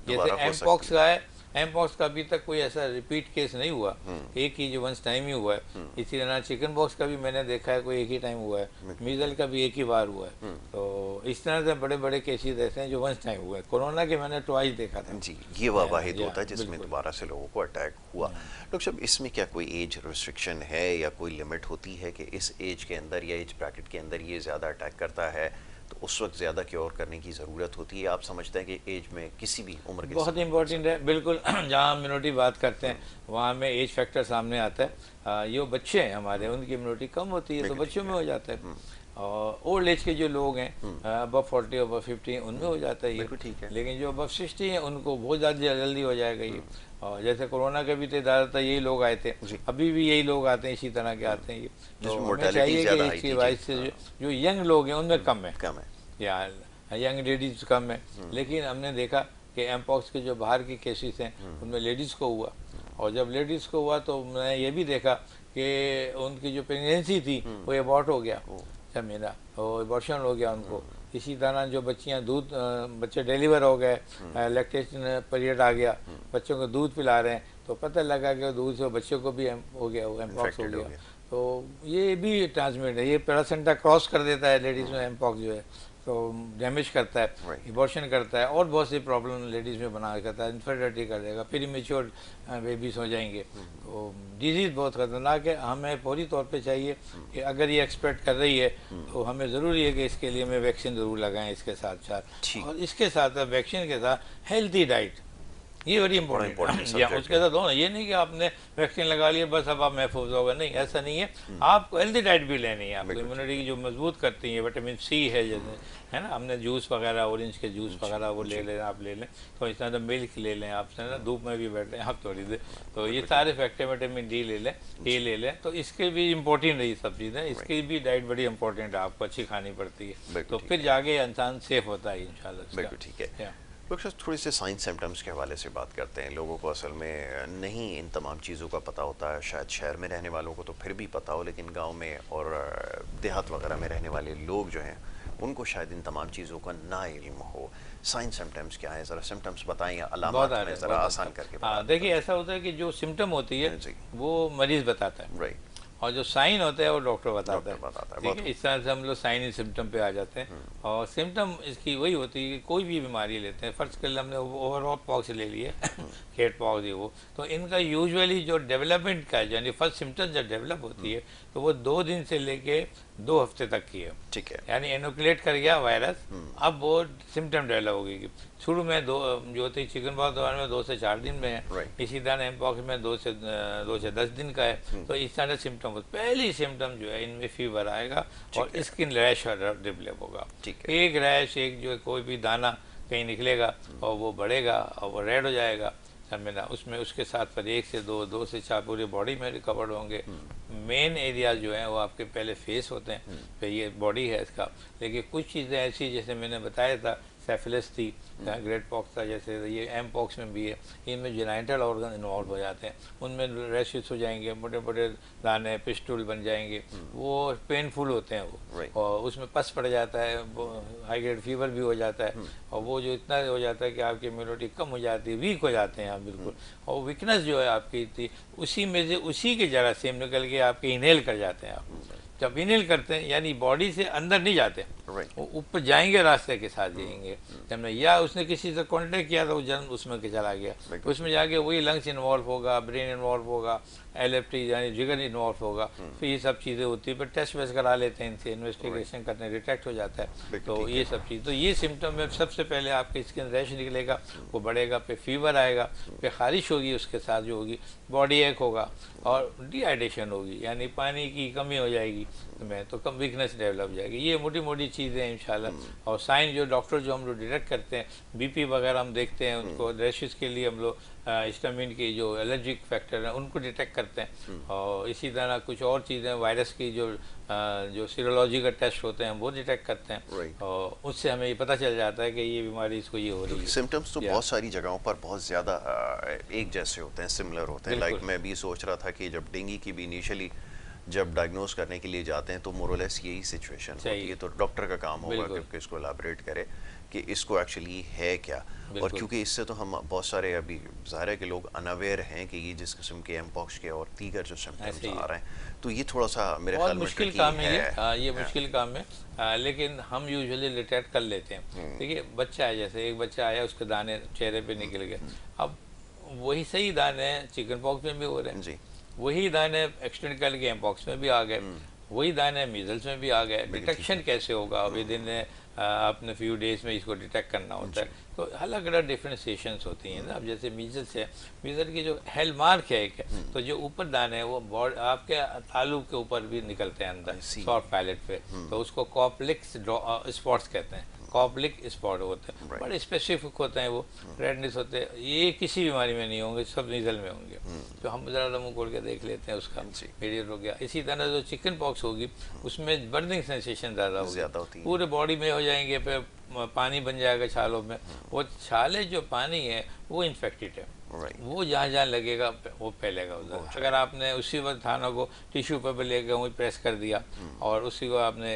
जैसे एम पॉक्स का है। एम पॉक्स का अभी तक कोई ऐसा रिपीट केस नहीं हुआ, एक ही जो वंस टाइम ही हुआ है। इसी तरह चिकन पॉक्स का भी मैंने देखा है कोई एक ही टाइम हुआ है, मीजल का भी एक ही बार हुआ है। तो इस तरह से बड़े बड़े केसेस ऐसे हैं जो वंस टाइम हुए। कोरोना के मैंने ट्वाइस देखा था जी। ये वाहिद होता है जिसमें दोबारा से लोगों को अटैक हुआ। डॉक्टर साहब, इसमें क्या कोई एज रिस्ट्रिक्शन है या कोई लिमिट होती है कि इस एज के अंदर या एज ब्रैकेट के अंदर ये ज़्यादा अटैक करता है, तो उस वक्त ज़्यादा क्योर करने की ज़रूरत होती है? आप समझते हैं कि एज में किसी भी उम्र के बहुत इम्पोर्टेंट है बिल्कुल। जहाँ हम इम्यूनिटी बात करते हैं वहाँ में एज फैक्टर सामने आता है। ये बच्चे हैं हमारे, उनकी इम्यूनिटी कम होती है तो बिल्कुल बच्चों ठीक में है। हो जाता है। और ओल्ड एज के जो लोग हैं अबव 40 अबव 50 उनमें हो जाता है ये। बिल्कुल ठीक है। लेकिन जो अबव 60 हैं उनको बहुत ज़्यादा जल्दी हो जाएगा ये। और जैसे कोरोना के भी थे ज़्यादातर यही लोग आए थे, जी। अभी भी यही लोग आते हैं, इसी तरह के आते हैं ये। तो जिसमें हमें मोर्टेलिटी चाहिए ज़्यादा कि आई इसकी थी। जी वजह से जो यंग लोग हैं उनमें कम है, कम है। या यंग लेडीज कम है। लेकिन हमने देखा कि एमपॉक्स के जो बाहर के केसेस हैं उनमें लेडीज़ को हुआ, और जब लेडीज़ को हुआ तो मैंने ये भी देखा कि उनकी जो प्रेगनेंसी थी वो एबॉर्ट हो गया, 6 महीना, और एबॉर्शन हो गया उनको। इसी तरह जो बच्चियां बच्चे डिलीवर हो गए, लैक्टेशन पीरियड आ गया, बच्चों को दूध पिला रहे हैं तो पता लगा कि दूध से बच्चों को भी हो गया, वो एमपॉक्स हो Infected हो गया। गया। तो ये भी ट्रांसमिट है, ये प्लेसेंटा क्रॉस कर देता है लेडीज़ में एमपॉक्स जो है, तो डैमेज करता है, Right. इबॉर्शन करता है, और बहुत सी प्रॉब्लम लेडीज़ में बना करता है, इन्फर्टिलिटी कर देगा, प्री मेच्योर बेबीज हो जाएंगे। तो डिजीज़ बहुत ख़तरनाक है। हमें पूरी तौर पे चाहिए कि अगर ये एक्सपेक्ट कर रही है तो हमें ज़रूरी है कि इसके लिए हमें वैक्सीन ज़रूर लगाएं इसके साथ ठीक। साथ, और इसके साथ वैक्सीन के साथ हेल्थी डाइट, ये बड़ी important इंपॉर्टेंट है। subject उसके साथ हो, ये नहीं कि आपने वैक्सीन लगा लिया बस अब आप महफूज होगा, नहीं, ऐसा नहीं है। आपको हेल्दी डाइट भी लेनी है, आपको बिल्कुल इम्यूनिटी जो मजबूत करती है, विटामिन सी है जैसे, है ना, हमने जूस वगैरह, ऑरेंज के जूस वगैरह वो ले लें, आप ले लें, तो इस तरह मिल्क ले लें, आप है ना, धूप में भी बैठ लें आप थोड़ी देर, तो ये सारे फैक्टर, विटामिन डी ले लें, ए ले लें, तो इसके भी इम्पोर्टेंट है ये सब चीज़ें, इसकी भी डाइट बड़ी इंपॉर्टेंट है, आपको अच्छी खानी पड़ती है, बिल्कुल तो ठीक फिर जाके इंसान सेफ होता है इंशाल्लाह। बिल्कुल ठीक है। डॉक्टर साहब, थोड़ी सी साइंस सिम्टम्स के हवाले से बात करते हैं। लोगों को असल में नहीं इन तमाम चीज़ों का पता होता है, शायद शहर में रहने वालों को तो फिर भी पता हो, लेकिन गांव में और देहात वगैरह में रहने वाले लोग जो हैं उनको शायद इन तमाम चीज़ों का ना इल्म हो। साइंस सिम्टम्स क्या है, ज़रा सिम्टम्स बताएं, या अलामत में ज़रा आसान करके हाँ, देखिए ऐसा होता है कि जो सिम्टम होती है जी। वो मरीज़ बताता है, राइट, और जो साइन होता है वो डॉक्टर बताता है। बताता है। ठीक बहुत है, इस तरह से हम लोग साइन इन सिम्टम पे आ जाते हैं। और सिम्टम इसकी वही होती है कि कोई भी बीमारी लेते हैं, फर्स्ट कर हमने ओवरऑल पॉक्स ले लिए हेड पॉक्स ये वो, तो इनका यूजुअली जो डेवलपमेंट का है, यानी फर्स्ट सिम्टम जब डेवलप होती है तो वो 2 दिन से लेके 2 हफ्ते तक की है। ठीक है। यानी एनोकुलेट कर गया वायरस, अब वो सिम्टम डेवलप हो गई। शुरू में जो होती चिकन पॉक्स दौरान में 2 से 4 दिन में है, Right. इसी तरह एमपॉक्स में 2 से 10 दिन का है। तो इस तरह सिम्टम, पहली सिम्टम जो है इनमें फीवर आएगा और स्किन रैश डेवलप होगा। ठीक है। एक रैश, एक जो कोई भी दाना कहीं निकलेगा और वो बढ़ेगा और वो रेड हो जाएगा, समझना, उसमें उसके साथ पर 1 से 2 से 4 पूरे बॉडी में रिकवर्ड होंगे। मेन एरिया जो है वो आपके पहले फेस होते हैं, फिर ये बॉडी है इसका। लेकिन कुछ चीज़ें ऐसी जैसे मैंने बताया था, सेफिलिस थी, ग्रेट पॉक्स था, जैसे ये एम पॉक्स में भी है, इनमें जेनाइटल ऑर्गन इन्वॉल्व हो जाते हैं, उनमें रैशेस हो जाएंगे, मोटे मोटे दाने, पिस्टूल बन जाएंगे, वो पेनफुल होते हैं वो, Right. और उसमें पस पड़ जाता है, हाई ग्रेड फीवर भी हो जाता है, और वो जो इतना हो जाता है कि आपकी इम्यूनिटी कम हो जाती है, वीक हो जाते हैं आप बिल्कुल, और वीकनेस जो है आपकी थी उसी में से उसी के जरासीम निकल के आपके इनहेल कर जाते हैं। आप जब इनहेल करते हैं यानी बॉडी से अंदर नहीं जाते, Right. वो ऊपर जाएंगे, रास्ते के साथ जाएंगे, जब या उसने किसी से कांटेक्ट किया तो वो जन्म उसमें के चला गया, बिल्कुल। उसमें जाके वही लंग्स इन्वॉल्व होगा, ब्रेन इन्वॉल्व होगा, एलएफटी यानी जिगर इन्वॉल्व होगा, फिर ये सब चीज़ें होती है। फिर टेस्ट वेस्ट करा लेते हैं, इनसे इन्वेस्टिगेशन करते हैं, डिटेक्ट हो जाता है। बिल्कुल, तो ठीक ये सब चीज़, तो ये सिम्टम में सबसे पहले आपके स्किन रैश निकलेगा, वो बढ़ेगा, फिर फीवर आएगा, फिर खारिश होगी, उसके साथ जो होगी बॉडी एक होगा, और डिहाइड्रेशन होगी, यानी पानी की कमी हो जाएगी में, तो कम वीकनेस डेवलप जाएगी। ये मोटी मोटी चीज़ें हैं इंशाल्लाह। और साइन जो डॉक्टर जो हम लोग डिटेक्ट करते हैं, बीपी वगैरह हम देखते हैं उनको, रैशेस के लिए हम लोग हिस्टामिन की जो एलर्जिक फैक्टर हैं उनको डिटेक्ट करते हैं, और इसी तरह कुछ और चीज़ें, वायरस की जो सीरोलॉजी का टेस्ट होते हैं वो डिटेक्ट करते हैं, Right. और उससे हमें ये पता चल जाता है कि ये बीमारी इसको ये हो रही है। सिम्टम्स तो Yeah. बहुत सारी जगहों पर बहुत ज़्यादा एक जैसे होते हैं, सिमिलर होते हैं। लाइक बिल्कुल। मैं भी सोच रहा था कि जब डेंगू की भी इनिशियली जब डायग्नोस करने के लिए जाते हैं तो मोरलेस यही सिचुएशन होती है, तो डॉक्टर का काम होगा बिल्कुल। कि इसको एलाबरेट करे कि इसको एक्चुअली है क्या। और बिल्कुल। क्योंकि इससे तो हम बहुत सारे अभी ज़ाहिर है कि लोग अनअवेयर हैं कि ये जिस किस्म के एमपॉक्स के और दीगर जो सिम्टम्स ऐसे ही आ रहे हैं, तो ये थोड़ा सा मेरे बहुत ख्याल में मुश्किल tricky काम है ये, ये है। मुश्किल काम है, लेकिन हम यूजुअली डिटेक्ट कर लेते हैं। देखिए बच्चा है, जैसे एक बच्चा आया, उसके दाने चेहरे पे निकल गए, अब वही सही दाने चिकन पॉक्स में भी हो रहे हैं, जी। वही दाने एक्सटेंड करके एम पॉक्स में भी आ गए, वही दाने मीजल्स में भी आ गए। डिटेक्शन कैसे होगा, विद इन आपने फ्यू डेज में इसको डिटेक्ट करना होता है। तो अलग अलग डिफ्रेंसिएशंस होती हैं ना। अब जैसे मीजल्स है, मीजल की जो हेल मार्क है एक, तो जो ऊपर दाने हैं वो आपके तालू के ऊपर भी निकलते हैं अंदर, सॉफ्ट पैलेट पे, तो उसको कॉप्लिक्स स्पॉट्स कहते हैं। कॉप्लिक स्पॉट होते हैं, बड़े स्पेसिफिक होते हैं, वो रेडनेस होते हैं। ये किसी बीमारी में नहीं होंगे, सब नीजल में होंगे। तो हम ज़रा मुँह खोल के देख लेते हैं उसका, पीरियड हो गया। इसी तरह जो चिकन पॉक्स होगी उसमें बर्निंग सेंसेशन ज़्यादा होगी, पूरे बॉडी में हो जाएंगे, फिर पानी बन जाएगा छालों में। वो छाले जो पानी है वो इन्फेक्टेड है, वो जहाँ जहाँ लगेगा वो फैलेगा उधर। अगर आपने उसी वक्त थानों को टिश्यू पेपर लेकर वहीं प्रेस कर दिया और उसी को आपने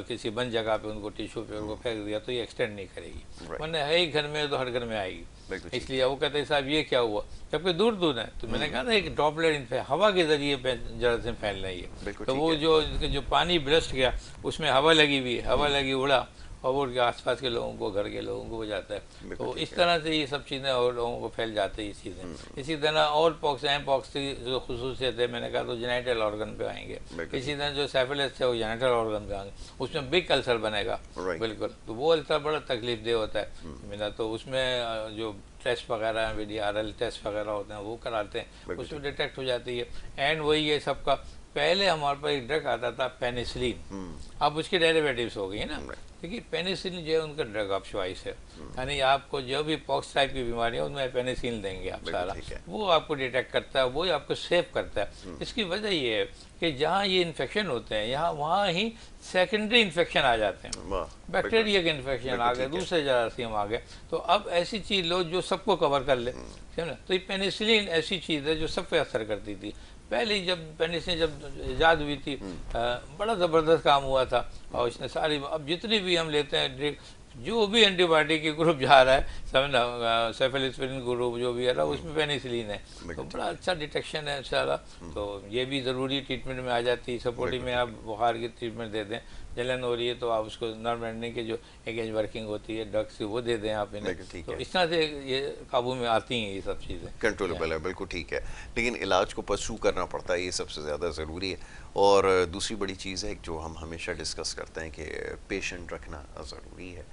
किसी बंद जगह पे उनको टिश्यू पेपर को फेंक दिया, तो ये एक्सटेंड नहीं करेगी, वरना है ही घर में तो हर घर में आएगी। इसलिए वो कहते हैं साहब ये क्या हुआ, जबकि दूर दूर है। तो मैंने कहा ना एक ड्रॉपलेट हवा के जरिए जरासीम फैल रही है। तो वो जो पानी ब्रस्ट गया उसमें हवा लगी हुई, हवा लगी उड़ा और वो उनके आसपास के लोगों को, घर के लोगों को हो जाता है। तो इस तरह से ये सब चीज़ें और लोगों को फैल जाती है ये चीज़ें। इसी तरह और पॉक्स एम पॉक्स की जो खसूसियत है, मैंने कहा तो जेनिटल ऑर्गन पे आएंगे। इसी तरह जो सेफिलिस है वो जेनिटल ऑर्गन पे आएंगे, उसमें बिग अल्सर बनेगा बिल्कुल। तो वो अल्सर बड़ा तकलीफ दे होता है मेरा। तो उसमें जो टेस्ट वगैरह VDRL टेस्ट वगैरह होते हैं वो कराते हैं, उसमें डिटेक्ट हो जाती है। एंड वही है सबका, पहले हमारे पास एक ड्रग आता था पेनिसिलिन, अब उसके डेरिवेटिव्स हो गई है ना। देखिए पेनिसिलिन जो है उनका ड्रग ऑफ चॉइस है, यानी आपको जो भी पॉक्स टाइप की बीमारी है उनमें पेनिसिलिन देंगे आप सारा, वो आपको डिटेक्ट करता है, वो आपको सेव करता है। इसकी वजह ये है कि जहाँ ये इन्फेक्शन होते हैं यहाँ वहाँ ही सेकेंडरी इन्फेक्शन आ जाते हैं, बैक्टीरिया के इन्फेक्शन आ गए, दूसरे जरासीम आ गए। तो अब ऐसी चीज़ लो जो सबको कवर कर ले, समझे। तो ये पेनिसिलिन ऐसी चीज़ है जो सब पे असर करती थी। पहले जब पेनिसिलिन जब ईजाद हुई थी बड़ा ज़बरदस्त काम हुआ था, और इसने सारी, अब जितनी भी हम लेते हैं जो भी एंटीबायोटिक के ग्रुप जा रहा है, समझना सेफेलिस्पिरिन ग्रुप जो भी आ रहा है उसमें पेनिसिलिन है, तो बड़ा अच्छा डिटेक्शन है सारा। तो ये भी ज़रूरी ट्रीटमेंट में आ जाती है। सपोर्टिव में आप बुखार की ट्रीटमेंट दे दें, जलन हो रही है तो आप उसको नर्व एंडिंग की जो एगेंस्ट वर्किंग होती है ड्रग्स की वो दे दें आप इन्हें, तो इस तरह से ये काबू में आती हैं ये सब चीज़ें, कंट्रोलेबल है। बिल्कुल ठीक है, लेकिन इलाज को परसू करना पड़ता है, ये सबसे ज़्यादा ज़रूरी है। और दूसरी बड़ी चीज़ है जो हम हमेशा डिस्कस करते हैं कि पेशेंट रखना ज़रूरी है,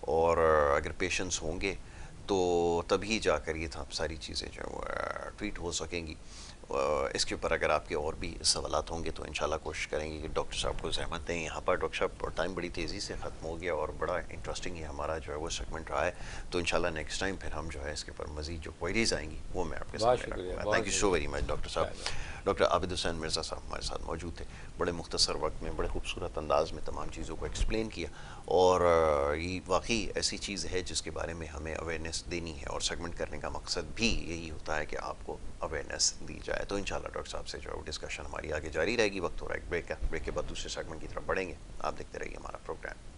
और अगर पेशेंट्स होंगे तो तभी जाकर ये सारी चीज़ें जो ट्रीट हो सकेंगी। इसके ऊपर अगर आपके और भी सवालात होंगे तो इंशाल्लाह कोशिश करेंगे कि डॉक्टर साहब को ज़हमत दें यहाँ पर। डॉक्टर साहब टाइम बड़ी तेज़ी से ख़त्म हो गया और बड़ा इंटरेस्टिंग ही हमारा जो है वो सेगमेंट रहा है। तो इंशाल्लाह नेक्स्ट टाइम फिर हम जो है इसके ऊपर मज़ीद जो क्वेरीज आएंगी वो मैं आपके सामने रखूँगा। Thank you so very much doctor साहब। डॉक्टर आबिद हुसैन मिर्ज़ा साहब हमारे साथ मौजूद थे, बड़े मुख्तसर वक्त में बड़े खूबसूरत अंदाज में तमाम चीज़ों को एक्सप्लेन किया। और ये वाकई ऐसी चीज़ है जिसके बारे में हमें अवेयरनेस देनी है, और सेगमेंट करने का मकसद भी यही होता है कि आपको अवेयरनेस दी जाए। तो इंशाल्लाह डॉक्टर साहब से जो है डिस्कशन हमारी आगे जारी रहेगी। वक्त हो रहा है ब्रेक का, ब्रेक के बाद दूसरे सेगमेंट की तरफ बढ़ेंगे। आप देखते रहिए हमारा प्रोग्राम।